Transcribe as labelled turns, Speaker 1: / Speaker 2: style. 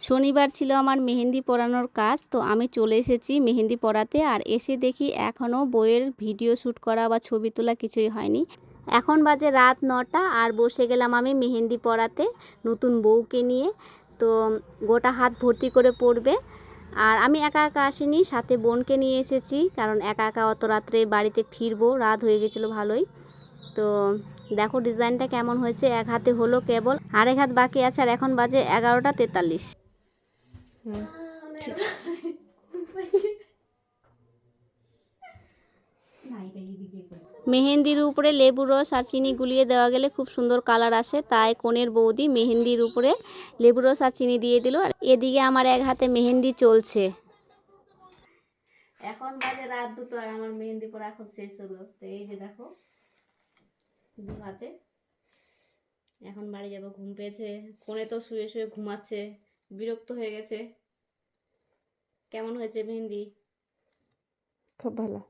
Speaker 1: শনিবার ছিল আমার মেহেন্দি পরানোর কাজ, তো আমি চলে এসেছি মেহেন্দি পরাতে। আর এসে দেখি এখনও বইয়ের ভিডিও শ্যুট করা বা ছবি তোলা কিছুই হয়নি। এখন বাজে রাত 9টা আর বসে গেলাম আমি মেহেন্দি পরাতে নতুন বউকে নিয়ে। তো গোটা হাত ভর্তি করে পড়বে। আর আমি একা একা আসিনি, সাথে বোনকে নিয়ে এসেছি, কারণ একা একা অত রাত্রে বাড়িতে ফিরবো, রাত হয়ে গেছিলো ভালোই। তো দেখো ডিজাইনটা কেমন হয়েছে, এক হাতে হলো কেবল, আরেক হাত বাকি আছে। আর এখন বাজে 11টা 43। মেহেন্দির উপরে লেবু রস আর চিনি গুলিয়ে দেওয়া গেলে খুব সুন্দর কালার আসে, তাই কনের বৌদি মেহেন্দির উপরে লেবু রস আর চিনি দিয়ে দিল। আর এদিকে আমার এক হাতে মেহেন্দি চলছে। এখন বাজে রাত 2টো আর আমার মেহেন্দি পরা এখন শেষ হলো। তো এই যে দেখো 2 হাতে। এখন বাড়ি যাবো, ঘুম পেয়েছে। কোণে তো শুয়ে শুয়ে ঘুমাচ্ছে, বিরক্ত হয়ে গেছে। কেমন হয়েছে মেহেন্দি?
Speaker 2: খুব ভালো।